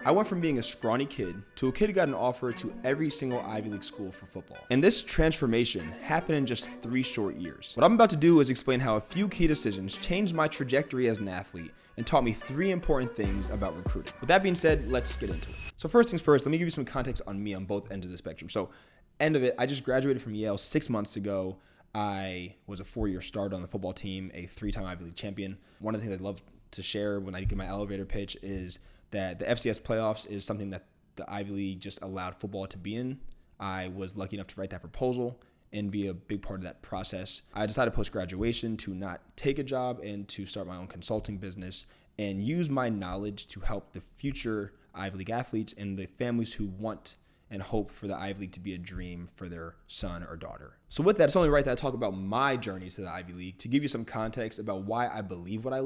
I went from being a scrawny kid to a kid who got an offer to every single Ivy League school for football. And this transformation happened in just 3 short years. What I'm about to do is explain how a few key decisions changed my trajectory as an athlete and taught me 3 important things about recruiting. With that being said, let's get into it. So first things first, let me give you some context on me on both ends of the spectrum. So end of it, I just graduated from Yale 6 months ago. I was a 4-year starter on the football team, a 3-time Ivy League champion. One of the things I'd love to share when I give my elevator pitch is that the FCS playoffs is something that the Ivy League just allowed football to be in. I was lucky enough to write that proposal and be a big part of that process. I decided post-graduation to not take a job and to start my own consulting business and use my knowledge to help the future Ivy League athletes and the families who want and hope for the Ivy League to be a dream for their son or daughter. So with that, it's only right that I talk about my journey to the Ivy League to give you some context about why I believe what I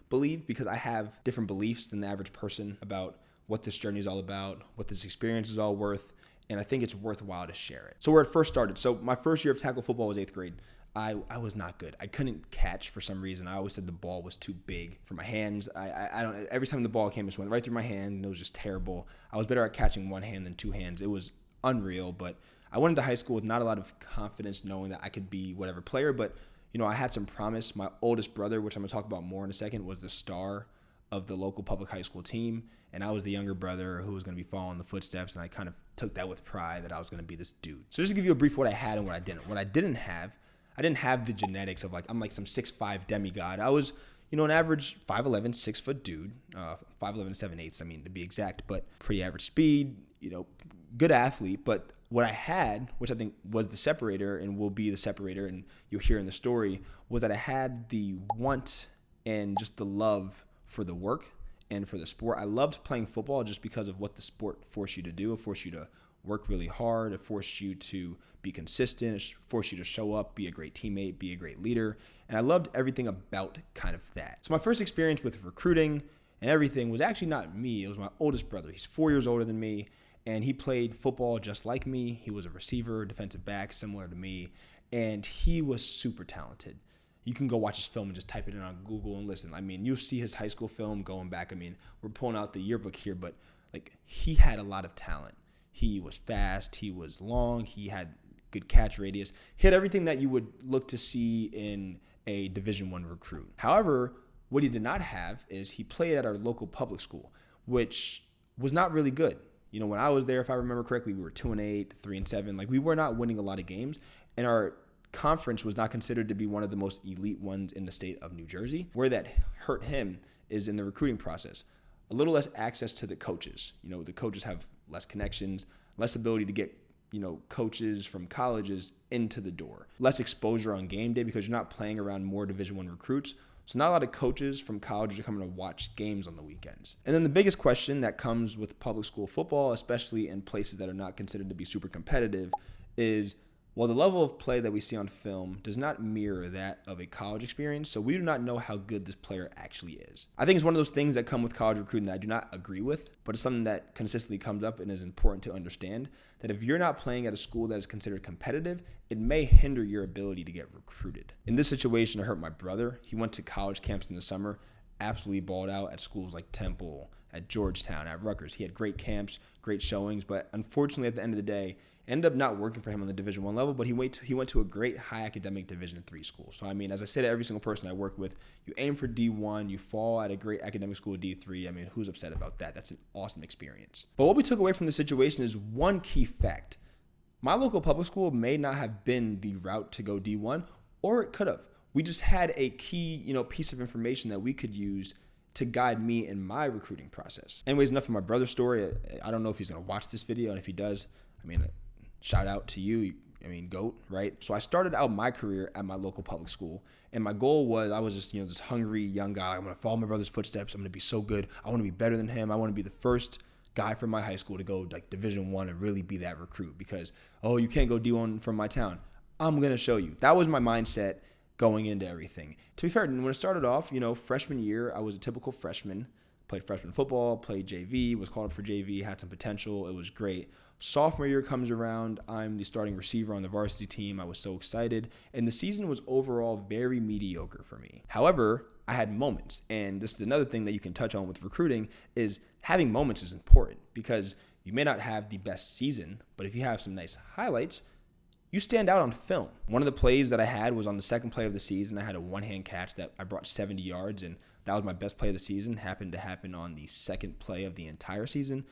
believe, because I have different beliefs than the average person about what this journey is all about, what this experience is all worth, and I think it's worthwhile to share it. So where it first started. So my first year of tackle football was 8th grade. I was not good. I couldn't catch for some reason. I always said the ball was too big for my hands. I don't. Every time the ball came, it just went right through my hand, and it was just terrible. I was better at catching one hand than 2 hands. It was unreal. But I went into high school with not a lot of confidence, knowing that I could be whatever player. But I had some promise. My oldest brother, which I'm gonna talk about more in a second, was the star of the local public high school team, and I was the younger brother who was going to be following the footsteps, and I kind of took that with pride that I was going to be this dude. So just to give you a brief what I had and what I didn't. What I didn't have the genetics of I'm like some 6'5" demigod. I was, an average 5'11", 6 foot dude, 5'11", 7/8, I mean, to be exact, but pretty average speed, good athlete. But what I had, which I think was the separator and will be the separator, and you'll hear in the story, was that I had the want and just the love for the work and for the sport. I loved playing football just because of what the sport forced you to do. It forced you to work really hard. It forced you to be consistent. It forced you to show up, be a great teammate, be a great leader. And I loved everything about kind of that. So my first experience with recruiting and everything was actually not me. It was my oldest brother. He's 4 years older than me, and he played football just like me. He was a receiver, defensive back, similar to me, and he was super talented. You can go watch his film and just type it in on Google and listen. I mean, you'll see his high school film going back. I mean, we're pulling out the yearbook here, but he had a lot of talent. He was fast. He was long. He had good catch radius. He had everything that you would look to see in a Division I recruit. However, what he did not have is he played at our local public school, which was not really good. When I was there, if I remember correctly, we were 2-8, 3-7. We were not winning a lot of games, and our conference was not considered to be one of the most elite ones in the state of New Jersey. Where that hurt him is in the recruiting process. A little less access to the coaches. The coaches have less connections, less ability to get, coaches from colleges into the door. Less exposure on game day because you're not playing around more Division I recruits. So not a lot of coaches from colleges are coming to watch games on the weekends. And then the biggest question that comes with public school football, especially in places that are not considered to be super competitive, is the level of play that we see on film does not mirror that of a college experience, so we do not know how good this player actually is. I think it's one of those things that come with college recruiting that I do not agree with, but it's something that consistently comes up and is important to understand, that if you're not playing at a school that is considered competitive, it may hinder your ability to get recruited. In this situation, it hurt my brother. He went to college camps in the summer, absolutely balled out at schools like Temple, at Georgetown, at Rutgers. He had great camps, great showings, but unfortunately at the end of the day, ended up not working for him on the Division I level, but he went to a great high academic Division III school. So, I mean, as I say to every single person I work with, you aim for D1, you fall at a great academic school D3. I mean, who's upset about that? That's an awesome experience. But what we took away from the situation is one key fact. My local public school may not have been the route to go D1, or it could have. We just had a key, piece of information that we could use to guide me in my recruiting process. Anyways, enough of my brother's story. I don't know if he's going to watch this video, and if he does, shout out to you. GOAT, right? So I started out my career at my local public school, and my goal was I was just, this hungry young guy. I'm going to follow my brother's footsteps. I'm going to be so good. I want to be better than him. I want to be the first guy from my high school to go Division I and really be that recruit because, you can't go D1 from my town. I'm going to show you. That was my mindset going into everything. To be fair, when it started off, freshman year, I was a typical freshman, Played freshman football, played JV, was called up for JV, had some potential. It was great. Sophomore year comes around. I'm the starting receiver on the varsity team. I was so excited. And the season was overall very mediocre for me. However, I had moments. And this is another thing that you can touch on with recruiting is having moments is important because you may not have the best season, but if you have some nice highlights, you stand out on film. One of the plays that I had was on the second play of the season. I had a one-hand catch that I brought 70 yards, and that was my best play of the season. Happened to happen on the second play of the entire season.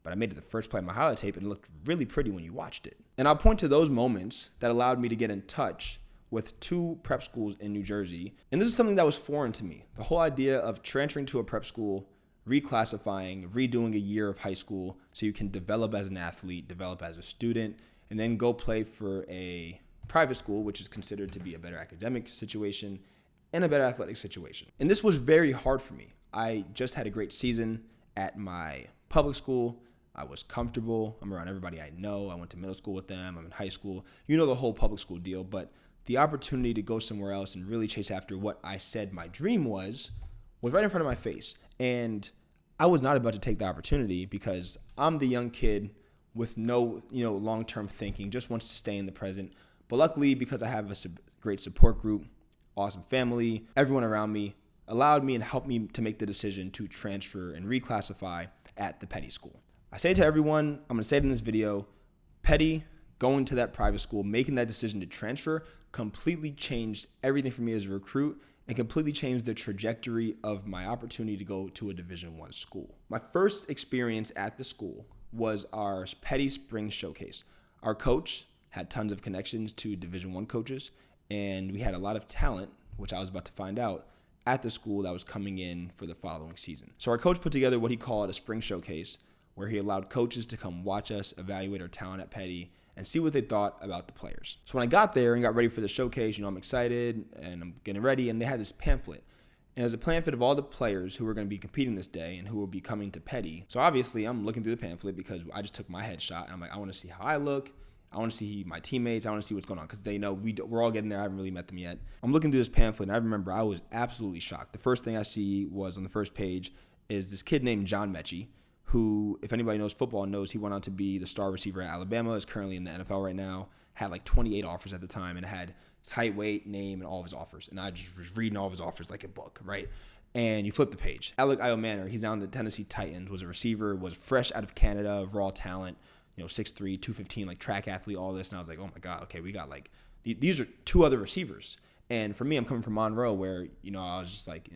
But I made it the first play of my highlight tape, and it looked really pretty when you watched it. And I'll point to those moments that allowed me to get in touch with 2 prep schools in New Jersey. And this is something that was foreign to me. The whole idea of transferring to a prep school, reclassifying, redoing a year of high school so you can develop as an athlete, develop as a student, and then go play for a private school, which is considered to be a better academic situation and a better athletic situation. And this was very hard for me. I just had a great season at my public school. I was comfortable. I'm around everybody I know. I went to middle school with them. I'm in high school. You know the whole public school deal, but the opportunity to go somewhere else and really chase after what I said my dream was right in front of my face. And I was not about to take the opportunity because I'm the young kid with no, long-term thinking, just wants to stay in the present. But luckily, because I have a great support group, awesome family, everyone around me allowed me and helped me to make the decision to transfer and reclassify at the Petty School. I say to everyone, I'm going to say it in this video, Petty, going to that private school, making that decision to transfer completely changed everything for me as a recruit and completely changed the trajectory of my opportunity to go to a Division I school. My first experience at the school was our Petty Spring Showcase. Our coach had tons of connections to Division I coaches, and we had a lot of talent, which I was about to find out, at the school that was coming in for the following season. So our coach put together what he called a spring showcase, where he allowed coaches to come watch us evaluate our talent at Petty and see what they thought about the players. So when I got there and got ready for the showcase, I'm excited and I'm getting ready, and they had this pamphlet. And it was a pamphlet of all the players who were going to be competing this day and who will be coming to Petty. So obviously I'm looking through the pamphlet because I just took my headshot and I'm like, I want to see how I look. I want to see my teammates. I want to see what's going on because they know we're all getting there. I haven't really met them yet. I'm looking through this pamphlet, and I remember I was absolutely shocked. The first thing I see was on the first page is this kid named John Mechie, who, if anybody knows football, knows he went on to be the star receiver at Alabama, is currently in the NFL right now, had like 28 offers at the time, and had his height, weight, name, and all of his offers. And I just was reading all of his offers like a book, right? And you flip the page. Alec Iomanner, he's now in the Tennessee Titans, was a receiver, was fresh out of Canada, raw talent, 6'3", 215, like track athlete, all this. And I was like, oh my God, okay, we got like, these are 2 other receivers. And for me, I'm coming from Monroe where, I was just like,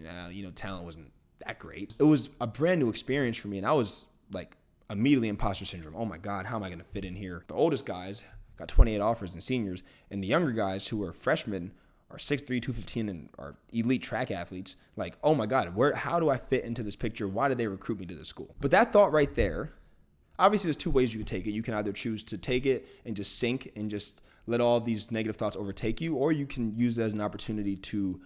talent wasn't that great. It was a brand new experience for me. And I was like immediately imposter syndrome. Oh my God, how am I going to fit in here? The oldest guys got 28 offers and seniors. And the younger guys who are freshmen are 6'3", 215 and are elite track athletes. Like, oh my God, how do I fit into this picture? Why did they recruit me to this school? But that thought right there, obviously, there's 2 ways you can take it. You can either choose to take it and just sink and just let all these negative thoughts overtake you, or you can use it as an opportunity to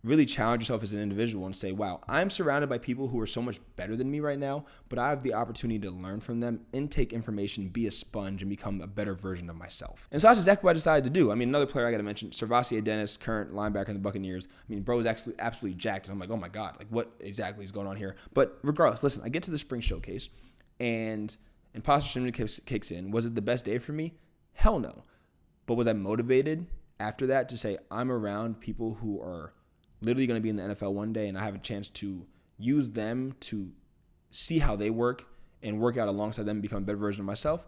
really challenge yourself as an individual and say, wow, I'm surrounded by people who are so much better than me right now, but I have the opportunity to learn from them, intake information, be a sponge, and become a better version of myself. And so that's exactly what I decided to do. Another player I got to mention, Servassier Dennis, current linebacker in the Buccaneers. Bro is actually absolutely jacked, and I'm like, oh my God, like what exactly is going on here? But regardless, listen, I get to the spring showcase, and imposter syndrome kicks in. Was it the best day for me? Hell no. But was I motivated after that to say I'm around people who are literally going to be in the NFL one day and I have a chance to use them to see how they work and work out alongside them and become a better version of myself?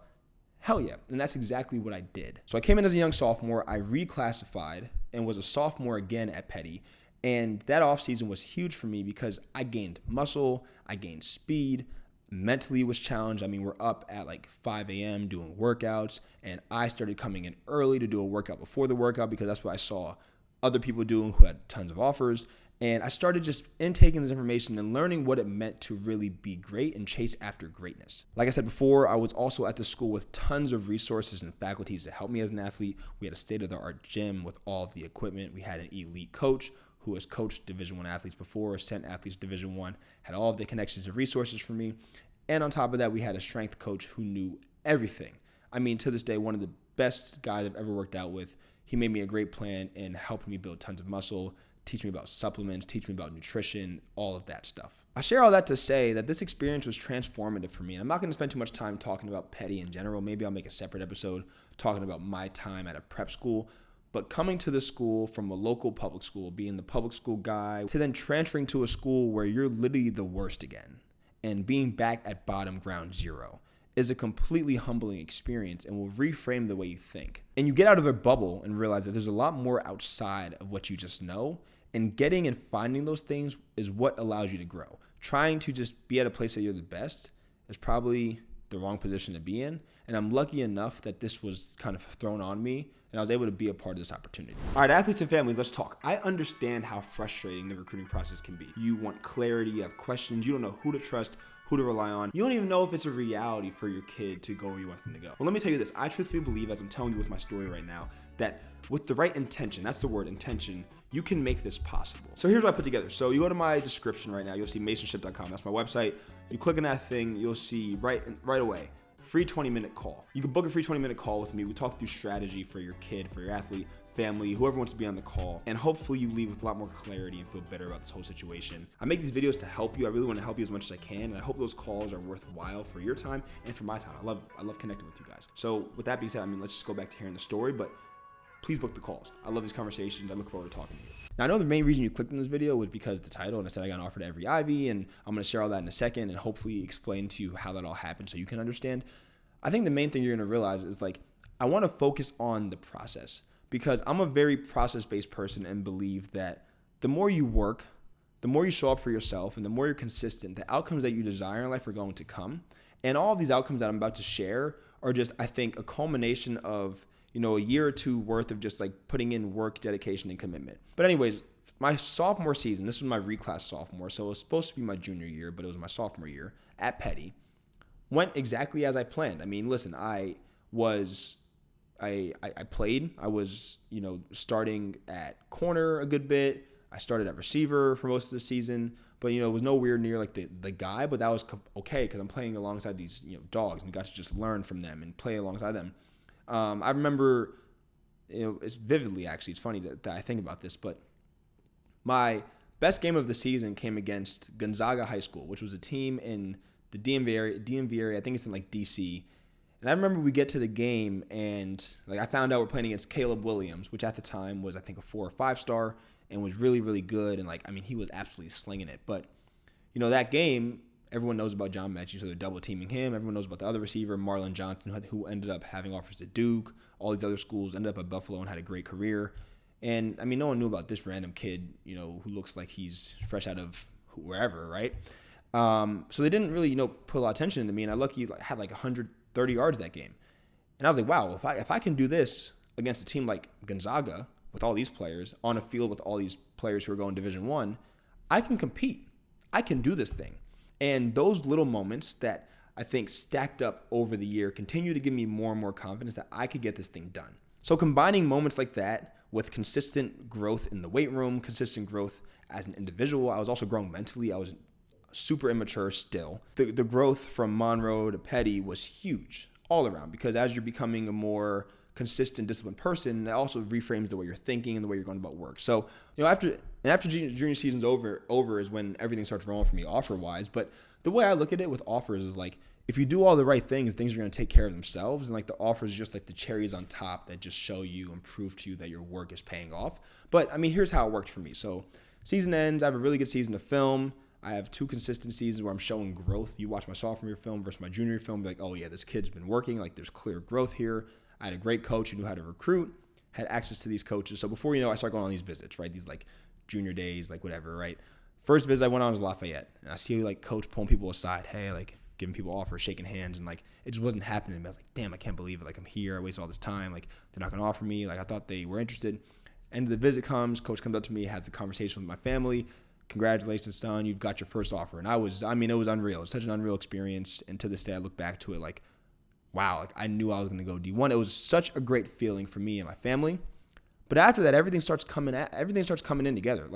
Hell yeah. And that's exactly what I did. So I came in as a young sophomore. I reclassified and was a sophomore again at Petty. And that offseason was huge for me because I gained muscle, I gained speed, mentally was challenged. We're up at like 5 a.m. doing workouts, and I started coming in early to do a workout before the workout because that's what I saw other people doing who had tons of offers. And I started just intaking this information and learning what it meant to really be great and chase after greatness. Like I said before, I was also at the school with tons of resources and faculties to help me as an athlete. We had a state-of-the-art gym with all of the equipment. We had an elite coach who has coached Division I athletes before, sent athletes to Division I, had all of the connections and resources for me. And on top of that, we had a strength coach who knew everything. To this day, one of the best guys I've ever worked out with. He made me a great plan and helped me build tons of muscle, teach me about supplements, teach me about nutrition, all of that stuff. I share all that to say that this experience was transformative for me. And I'm not going to spend too much time talking about Petty in general. Maybe I'll make a separate episode talking about my time at a prep school. But coming to the school from a local public school, being the public school guy, to then transferring to a school where you're literally the worst again, and being back at bottom ground zero is a completely humbling experience and will reframe the way you think. And you get out of a bubble and realize that there's a lot more outside of what you just know. And getting and finding those things is what allows you to grow. Trying to just be at a place that you're the best is probably the wrong position to be in. And I'm lucky enough that this was kind of thrown on me and I was able to be a part of this opportunity. All right, athletes and families, let's talk. I understand how frustrating the recruiting process can be. You want clarity, you have questions, you don't know who to trust, who to rely on. You don't even know if it's a reality for your kid to go where you want them to go. Well, let me tell you this. I truthfully believe, as I'm telling you with my story right now, that with the right intention, that's the word, intention, you can make this possible. So here's what I put together. So you go to my description right now, you'll see masonship.com. That's my website. You click on that thing, you'll see right away, free 20-minute call. You can book a free 20-minute call with me. We talk through strategy for your kid, for your athlete, family, whoever wants to be on the call. And hopefully you leave with a lot more clarity and feel better about this whole situation. I make these videos to help you. I really want to help you as much as I can. And I hope those calls are worthwhile for your time and for my time. I love connecting with you guys. So with that being said, let's just go back to hearing the story, but please book the calls. I love these conversations. I look forward to talking to you. Now, I know the main reason you clicked on this video was because of the title, and I said I got an offer to every Ivy, and I'm going to share all that in a second and hopefully explain to you how that all happened so you can understand. I think the main thing you're going to realize is I want to focus on the process because I'm a very process-based person and believe that the more you work, the more you show up for yourself, and the more you're consistent, the outcomes that you desire in life are going to come. And all of these outcomes that I'm about to share are just, I think, a culmination of a year or two worth of just putting in work, dedication, and commitment. But anyways, my sophomore season, this was my reclass sophomore, so it was supposed to be my junior year, but it was my sophomore year at Petty, went exactly as I planned. Listen, I played. I was, starting at corner a good bit. I started at receiver for most of the season, but, it was nowhere near the guy, but that was okay because I'm playing alongside these, dogs and got to just learn from them and play alongside them. I remember, it's vividly actually, it's funny that I think about this, but my best game of the season came against Gonzaga High School, which was a team in the DMV area. I think it's in DC. And I remember we get to the game and I found out we're playing against Caleb Williams, which at the time was I think a 4 or 5 star and was really, really good. And he was absolutely slinging it. But, that game, everyone knows about John Mechie, so they're double teaming him. Everyone knows about the other receiver, Marlon Johnson, who ended up having offers at Duke, all these other schools, ended up at Buffalo and had a great career. And no one knew about this random kid, who looks like he's fresh out of wherever, right? So they didn't really, put a lot of attention into me, and I lucky had 130 yards that game. And I was like, wow, if I can do this against a team like Gonzaga with all these players on a field with all these players who are going Division I can compete. I can do this thing. And those little moments that I think stacked up over the year continue to give me more and more confidence that I could get this thing done. So combining moments like that with consistent growth in the weight room, consistent growth as an individual, I was also growing mentally. I was super immature still. The growth from Monroe to Petty was huge all around because as you're becoming a more consistent, disciplined person, it also reframes the way you're thinking and the way you're going about work. So, after junior season's over is when everything starts rolling for me offer-wise. But the way I look at it with offers is if you do all the right things are going to take care of themselves. And the offers are just the cherries on top that just show you and prove to you that your work is paying off. But here's how it worked for me. So season ends, I have a really good season to film. I have 2 consistent seasons where I'm showing growth. You watch my sophomore year film versus my junior year film, be oh yeah, this kid's been working. There's clear growth here. I had a great coach who knew how to recruit, had access to these coaches. So before I start going on these visits, right? These junior days, whatever, right? First visit I went on was Lafayette. And I see coach pulling people aside, hey, giving people offers, shaking hands, and it just wasn't happening to me. I was damn, I can't believe it. I'm here, I wasted all this time. They're not gonna offer me. I thought they were interested. End of the visit comes, coach comes up to me, has the conversation with my family. Congratulations, son, you've got your first offer. And it was unreal. It was such an unreal experience. And to this day, I look back to it wow, I knew I was going to go D1. It was such a great feeling for me and my family. But after that, everything starts coming in together.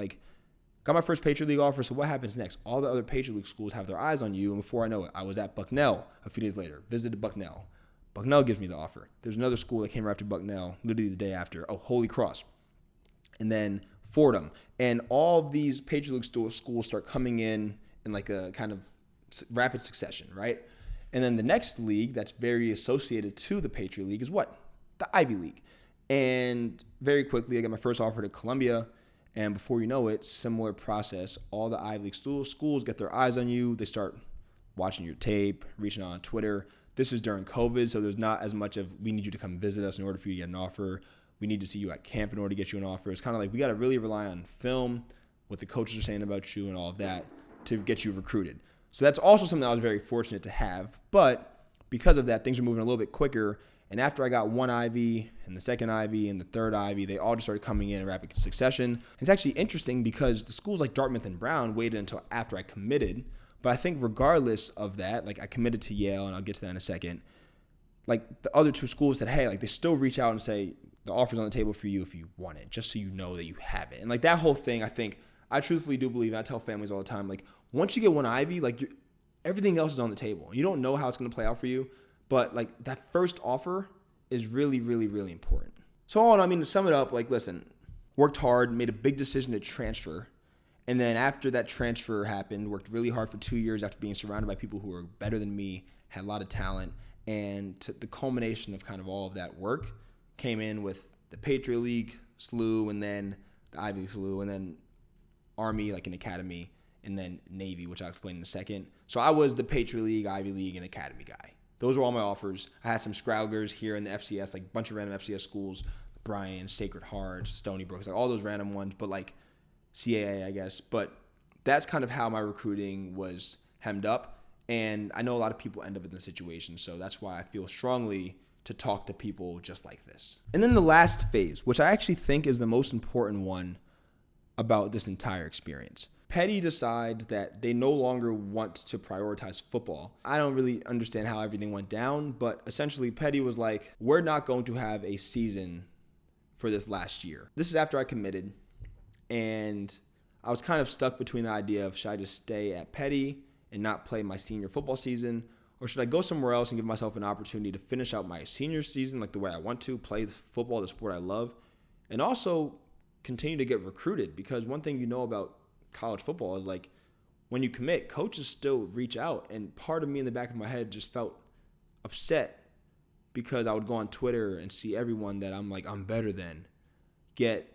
Got my first Patriot League offer, so what happens next? All the other Patriot League schools have their eyes on you, and before I know it, I was at Bucknell a few days later, visited Bucknell. Bucknell gives me the offer. There's another school that came right after Bucknell, literally the day after. Oh, Holy Cross. And then Fordham, and all of these Patriot League schools start coming in like a kind of rapid succession, right? And then the next league that's very associated to the Patriot League is what? The Ivy League. And very quickly, I got my first offer to Columbia. And before you know it, similar process. All the Ivy League schools get their eyes on you. They start watching your tape, reaching out on Twitter. This is during COVID, so there's not as much of we need you to come visit us in order for you to get an offer. We need to see you at camp in order to get you an offer. It's kind of like we got to really rely on film, what the coaches are saying about you and all of that to get you recruited. So that's also something I was very fortunate to have. But because of that, things are moving a little bit quicker. And after I got one Ivy and the second Ivy and the third Ivy, they all just started coming in rapid succession. It's actually interesting because the schools like Dartmouth and Brown waited until after I committed. But I think regardless of that, like I committed to Yale, and I'll get to that in a second, like the other two schools said, hey, like they still reach out and say the offer's on the table for you if you want it, just so you know that you have it. And like that whole thing, I think, I truthfully do believe, and I tell families all the time, like once you get one Ivy, like everything else is on the table. You don't know how it's going to play out for you, but like that first offer is really, really, really important. So all in all, I mean, to sum it up, like listen, worked hard, made a big decision to transfer. And then after that transfer happened, worked really hard for 2 years after being surrounded by people who were better than me, had a lot of talent. And the culmination of kind of all of that work came in with the Patriot League SLU, and then the Ivy League SLU, and then Army, like an academy, and then Navy, which I'll explain in a second. So I was the Patriot League, Ivy League, and academy guy. Those were all my offers. I had some scragglers here in the FCS, like a bunch of random FCS schools, Bryan, Sacred Heart, Stony Brook, like all those random ones, but like CAA, I guess. But that's kind of how my recruiting was hemmed up. And I know a lot of people end up in this situation, so that's why I feel strongly to talk to people just like this. And then the last phase, which I actually think is the most important one about this entire experience. Petty decides that they no longer want to prioritize football. I don't really understand how everything went down, but essentially Petty was like, we're not going to have a season for this last year. This is after I committed, and I was kind of stuck between the idea of should I just stay at Petty and not play my senior football season, or should I go somewhere else and give myself an opportunity to finish out my senior season like the way I want to, play football, the sport I love, and also continue to get recruited. Because one thing you know about college football is like when you commit, coaches still reach out, and part of me in the back of my head just felt upset because I would go on Twitter and see everyone that I'm better than get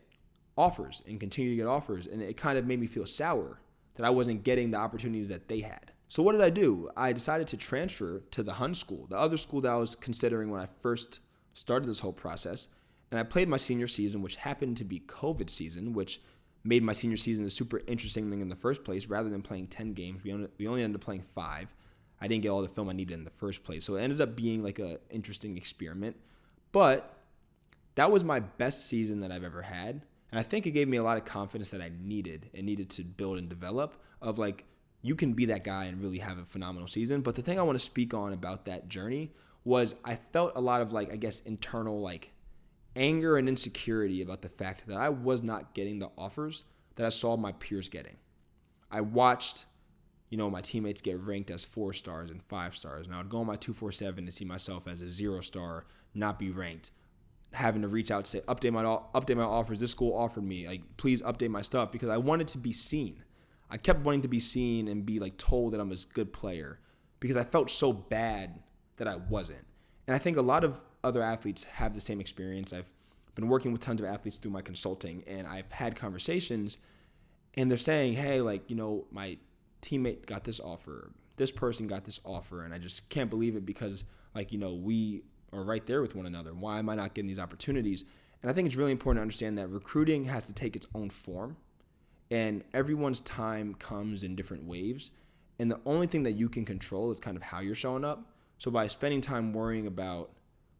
offers and continue to get offers, and it kind of made me feel sour that I wasn't getting the opportunities that they had. So what did I do? I decided to transfer to the Hun school, the other school that I was considering when I first started this whole process. And I played my senior season, which happened to be COVID season, which made my senior season a super interesting thing in the first place. Rather than playing 10 games, we only ended up playing 5. I didn't get all the film I needed in the first place. So it ended up being like an interesting experiment. But that was my best season that I've ever had. And I think it gave me a lot of confidence that I needed to build and develop, of like, you can be that guy and really have a phenomenal season. But the thing I want to speak on about that journey was I felt a lot of like, I guess, internal like anger and insecurity about the fact that I was not getting the offers that I saw my peers getting. I watched, my teammates get ranked as 4 stars and 5 stars, and I would go on my 247 to see myself as a 0 star, not be ranked, having to reach out to say, update my offers. This school offered me, like, please update my stuff, because I wanted to be seen. I kept wanting to be seen and be like told that I'm a good player because I felt so bad that I wasn't. And I think a lot of other athletes have the same experience. I've been working with tons of athletes through my consulting, and I've had conversations, and they're saying, hey, like, my teammate got this offer, this person got this offer, and I just can't believe it because, like, we are right there with one another. Why am I not getting these opportunities? And I think it's really important to understand that recruiting has to take its own form, and everyone's time comes in different waves, and the only thing that you can control is kind of how you're showing up. So by spending time worrying about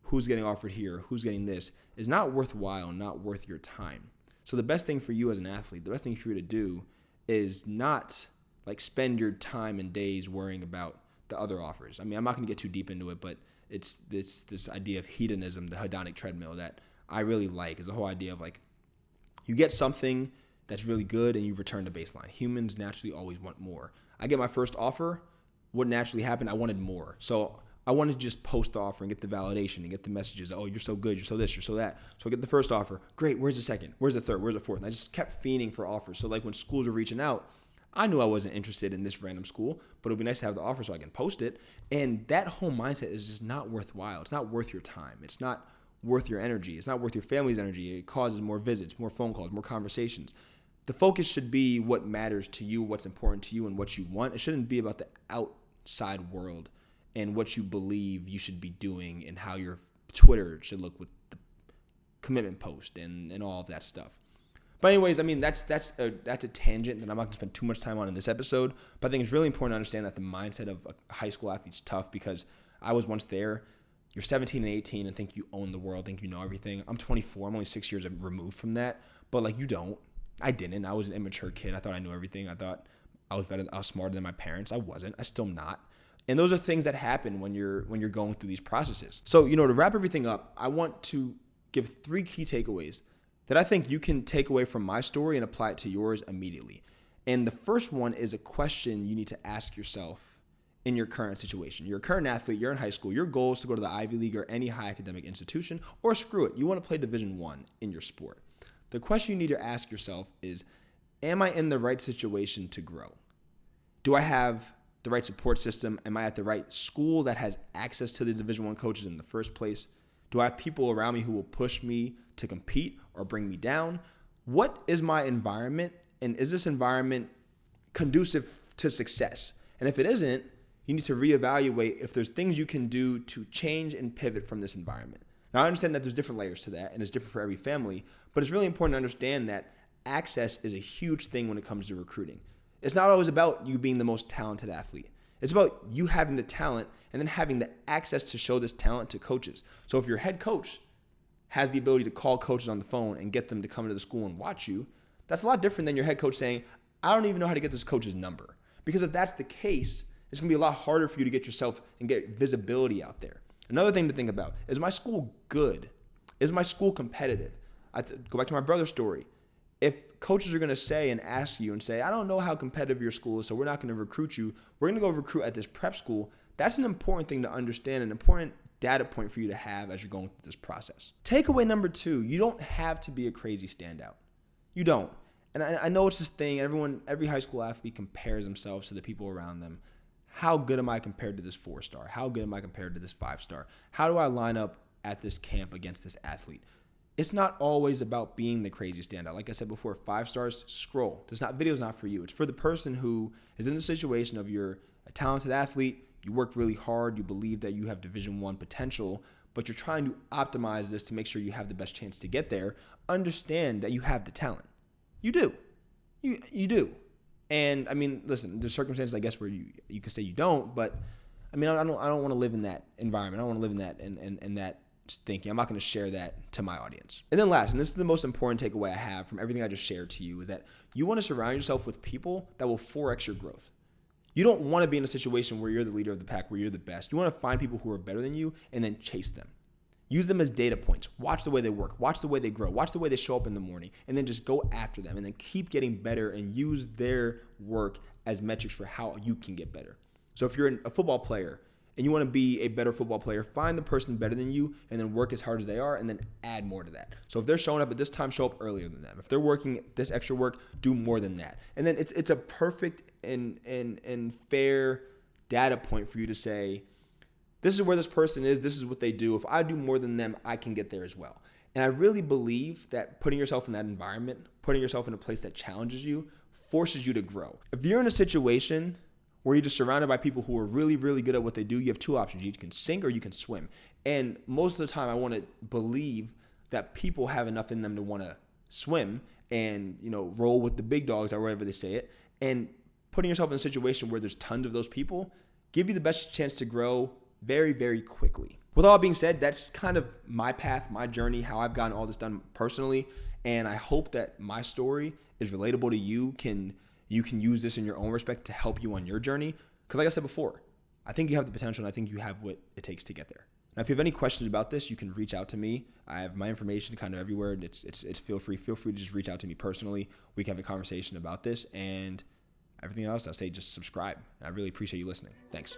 who's getting offered here, who's getting this, is not worthwhile, not worth your time. So the best thing for you as an athlete, the best thing for you to do is not like spend your time and days worrying about the other offers. I mean, I'm not going to get too deep into it, but it's this idea of hedonism, the hedonic treadmill, that I really like. Is the whole idea of like, you get something that's really good and you return to baseline. Humans naturally always want more. I get my first offer. What naturally happened, I wanted more. So I wanted to just post the offer and get the validation and get the messages. Oh, you're so good. You're so this. You're so that. So I get the first offer. Great. Where's the second? Where's the third? Where's the fourth? And I just kept fiending for offers. So like when schools were reaching out, I knew I wasn't interested in this random school, but it would be nice to have the offer so I can post it. And that whole mindset is just not worthwhile. It's not worth your time. It's not worth your energy. It's not worth your family's energy. It causes more visits, more phone calls, more conversations. The focus should be what matters to you, what's important to you, and what you want. It shouldn't be about the outside world and what you believe you should be doing and how your Twitter should look with the commitment post and all of that stuff. But anyways, I mean, that's a tangent that I'm not going to spend too much time on in this episode. But I think it's really important to understand that the mindset of a high school athlete is tough because I was once there. You're 17 and 18 and think you own the world, think you know everything. I'm 24. I'm only 6 years removed from that. But, like, you don't. I didn't. I was an immature kid. I thought I knew everything. I thought I was better. I was smarter than my parents. I wasn't. I still am not. And those are things that happen when you're going through these processes. So, to wrap everything up, I want to give 3 key takeaways that I think you can take away from my story and apply it to yours immediately. And the first one is a question you need to ask yourself in your current situation. You're a current athlete, you're in high school, your goal is to go to the Ivy League or any high academic institution, or screw it, you want to play Division I in your sport. The question you need to ask yourself is, am I in the right situation to grow? Do I have the right support system? Am I at the right school that has access to the Division I coaches in the first place? Do I have people around me who will push me to compete or bring me down? What is my environment? And is this environment conducive to success? And if it isn't, you need to reevaluate if there's things you can do to change and pivot from this environment. Now, I understand that there's different layers to that, and it's different for every family, but it's really important to understand that access is a huge thing when it comes to recruiting. It's not always about you being the most talented athlete. It's about you having the talent and then having the access to show this talent to coaches. So if your head coach has the ability to call coaches on the phone and get them to come into the school and watch you, that's a lot different than your head coach saying, I don't even know how to get this coach's number. Because if that's the case, it's going to be a lot harder for you to get yourself and get visibility out there. Another thing to think about, is my school good? Is my school competitive? Go back to my brother's story. If coaches are going to say and ask you and say, I don't know how competitive your school is, so we're not going to recruit you. We're going to go recruit at this prep school. That's an important thing to understand, an important data point for you to have as you're going through this process. Takeaway number 2, you don't have to be a crazy standout. You don't. And I know it's this thing, every high school athlete compares themselves to the people around them. How good am I compared to this 4-star? How good am I compared to this 5-star? How do I line up at this camp against this athlete? It's not always about being the crazy standout. Like I said before, 5 stars, scroll. Video's not for you. It's for the person who is in the situation of you're a talented athlete, you work really hard, you believe that you have Division I potential, but you're trying to optimize this to make sure you have the best chance to get there. Understand that you have the talent. You do. You do. And I mean, listen, there's circumstances I guess where you could say you don't, but I mean, I don't want to live in that environment. I don't want to live in that in that thinking. I'm not going to share that to my audience. And then last, and this is the most important takeaway I have from everything I just shared to you, is that you want to surround yourself with people that will 4x your growth. You don't want to be in a situation where you're the leader of the pack, where you're the best. You want to find people who are better than you and then chase them. Use them as data points. Watch the way they work. Watch the way they grow. Watch the way they show up in the morning. And then just go after them and then keep getting better and use their work as metrics for how you can get better. So if you're a football player and you want to be a better football player, find the person better than you and then work as hard as they are and then add more to that. So if they're showing up at this time, show up earlier than them. If they're working this extra work, do more than that. And then it's a perfect and fair data point for you to say, this is where this person is, this is what they do. If I do more than them, I can get there as well. And I really believe that putting yourself in that environment, putting yourself in a place that challenges you, forces you to grow. If you're in a situation where you're just surrounded by people who are really, really good at what they do, you have 2 options. You can sink or you can swim. And most of the time I want to believe that people have enough in them to want to swim and, roll with the big dogs or whatever they say it. And putting yourself in a situation where there's tons of those people give you the best chance to grow very, very quickly. With all being said, that's kind of my path, my journey, how I've gotten all this done personally. And I hope that my story is relatable to you. You can use this in your own respect to help you on your journey. Because like I said before, I think you have the potential and I think you have what it takes to get there. Now, if you have any questions about this, you can reach out to me. I have my information kind of everywhere. It's feel free to just reach out to me personally. We can have a conversation about this and everything else. I'll say just subscribe. I really appreciate you listening. Thanks.